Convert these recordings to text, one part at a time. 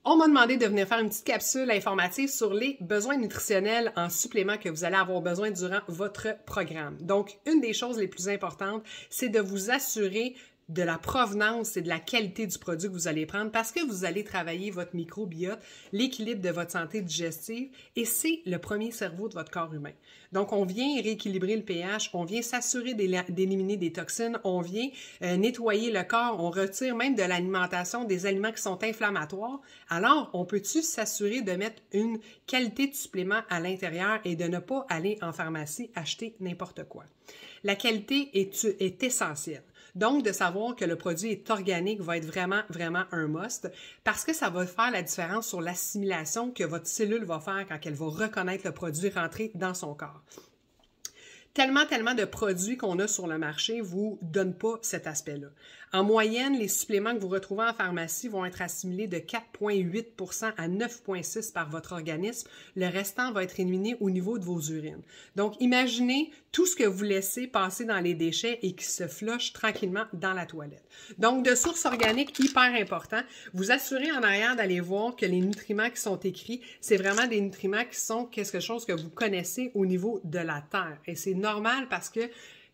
On m'a demandé de venir faire une petite capsule informative sur les besoins nutritionnels en suppléments que vous allez avoir besoin durant votre programme. Donc, une des choses les plus importantes, c'est de vous assurer de la provenance et de la qualité du produit que vous allez prendre parce que vous allez travailler votre microbiote, l'équilibre de votre santé digestive et c'est le premier cerveau de votre corps humain. Donc, on vient rééquilibrer le pH, on vient s'assurer d'éliminer des toxines, on vient nettoyer le corps, on retire même de l'alimentation des aliments qui sont inflammatoires. Alors, on peut-tu s'assurer de mettre une qualité de supplément à l'intérieur et de ne pas aller en pharmacie acheter n'importe quoi? La qualité est essentielle. Donc, de savoir que le produit est organique va être vraiment, vraiment un must parce que ça va faire la différence sur l'assimilation que votre cellule va faire quand elle va reconnaître le produit rentré dans son corps. Tellement de produits qu'on a sur le marché ne vous donnent pas cet aspect-là. En moyenne, les suppléments que vous retrouvez en pharmacie vont être assimilés de 4,8 à 9,6 par votre organisme. Le restant va être éliminé au niveau de vos urines. Donc, imaginez tout ce que vous laissez passer dans les déchets et qui se flush tranquillement dans la toilette. Donc, de sources organiques, hyper important. Vous assurez en arrière d'aller voir que les nutriments qui sont écrits, c'est vraiment des nutriments qui sont quelque chose que vous connaissez au niveau de la terre. Et c'est normal parce que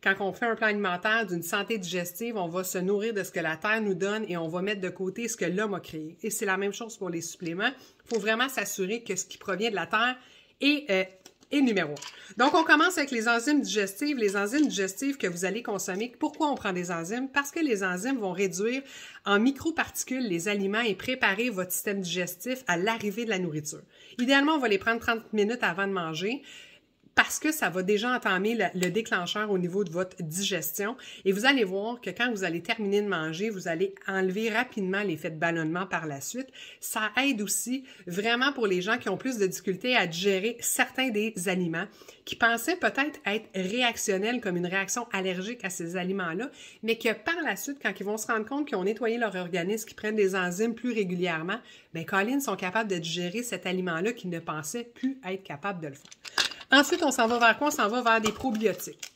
quand on fait un plan alimentaire d'une santé digestive, on va se nourrir de ce que la terre nous donne et on va mettre de côté ce que l'homme a créé. Et c'est la même chose pour les suppléments. Il faut vraiment s'assurer que ce qui provient de la terre est numéro 1. Donc, on commence avec les enzymes digestives. Les enzymes digestives que vous allez consommer. Pourquoi on prend des enzymes? Parce que les enzymes vont réduire en microparticules les aliments et préparer votre système digestif à l'arrivée de la nourriture. Idéalement, on va les prendre 30 minutes avant de manger, parce que ça va déjà entamer le déclencheur au niveau de votre digestion. Et vous allez voir que quand vous allez terminer de manger, vous allez enlever rapidement l'effet de ballonnement par la suite. Ça aide aussi vraiment pour les gens qui ont plus de difficultés à digérer certains des aliments, qui pensaient peut-être être réactionnels comme une réaction allergique à ces aliments-là, mais que par la suite, quand ils vont se rendre compte qu'ils ont nettoyé leur organisme, qu'ils prennent des enzymes plus régulièrement, bien, Colin, sont capables de digérer cet aliment-là qu'ils ne pensaient plus être capables de le faire. Ensuite, on s'en va vers quoi? On s'en va vers des probiotiques.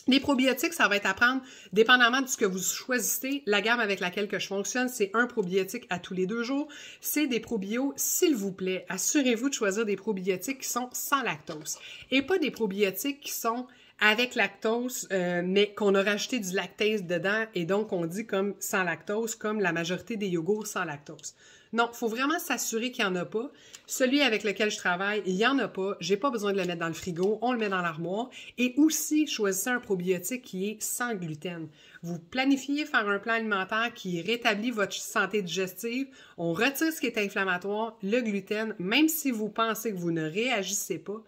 Les probiotiques, ça va être à prendre, dépendamment de ce que vous choisissez. La gamme avec laquelle je fonctionne, c'est un probiotique à tous les 2 jours. C'est des probios, s'il vous plaît, assurez-vous de choisir des probiotiques qui sont sans lactose. Et pas des probiotiques qui sont avec lactose, mais qu'on a rajouté du lactase dedans et donc on dit comme sans lactose, comme la majorité des yogourts sans lactose. Non, il faut vraiment s'assurer qu'il n'y en a pas. Celui avec lequel je travaille, il n'y en a pas. J'ai pas besoin de le mettre dans le frigo. On le met dans l'armoire. Et aussi, choisissez un probiotique qui est sans gluten. Vous planifiez faire un plan alimentaire qui rétablit votre santé digestive. On retire ce qui est inflammatoire, le gluten, même si vous pensez que vous ne réagissez pas,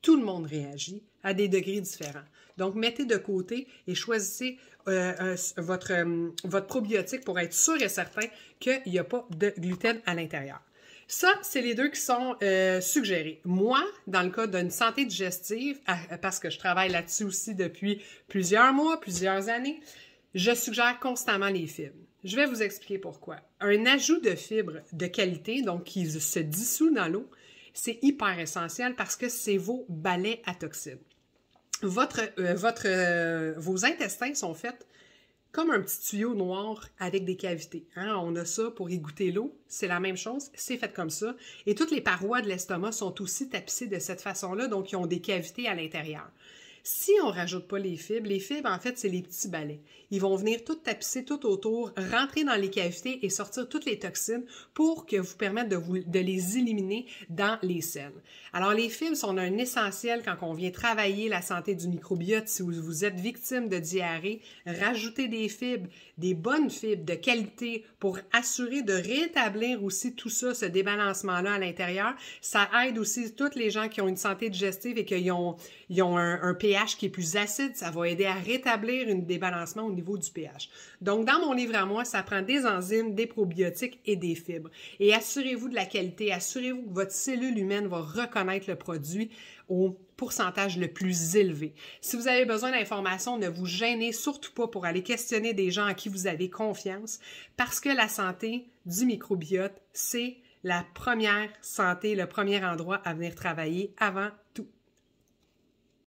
tout le monde réagit à des degrés différents. Donc, mettez de côté et choisissez votre probiotique pour être sûr et certain qu'il n'y a pas de gluten à l'intérieur. Ça, c'est les 2 qui sont suggérés. Moi, dans le cas d'une santé digestive, parce que je travaille là-dessus aussi depuis plusieurs mois, plusieurs années, je suggère constamment les fibres. Je vais vous expliquer pourquoi. Un ajout de fibres de qualité, donc qui se dissout dans l'eau, c'est hyper essentiel parce que c'est vos balais à toxines. Vos intestins sont faits comme un petit tuyau noir avec des cavités. Hein? On a ça pour égoutter l'eau. C'est la même chose. C'est fait comme ça. Et toutes les parois de l'estomac sont aussi tapissées de cette façon-là, donc ils ont des cavités à l'intérieur. Si on ne rajoute pas les fibres, en fait, c'est les petits balais. Ils vont venir tout tapisser tout autour, rentrer dans les cavités et sortir toutes les toxines pour que vous permettre de les éliminer dans les selles. Alors, les fibres sont un essentiel quand on vient travailler la santé du microbiote. Si vous êtes victime de diarrhée, rajoutez des fibres, des bonnes fibres de qualité pour assurer de rétablir aussi tout ça, ce débalancement-là à l'intérieur. Ça aide aussi toutes les gens qui ont une santé digestive et qui ont un pH qui est plus acide, ça va aider à rétablir un débalancement au niveau du pH. Donc, dans mon livre à moi, ça prend des enzymes, des probiotiques et des fibres. Et assurez-vous de la qualité, assurez-vous que votre cellule humaine va reconnaître le produit au pourcentage le plus élevé. Si vous avez besoin d'informations, ne vous gênez surtout pas pour aller questionner des gens à qui vous avez confiance, parce que la santé du microbiote, c'est la première santé, le premier endroit à venir travailler avant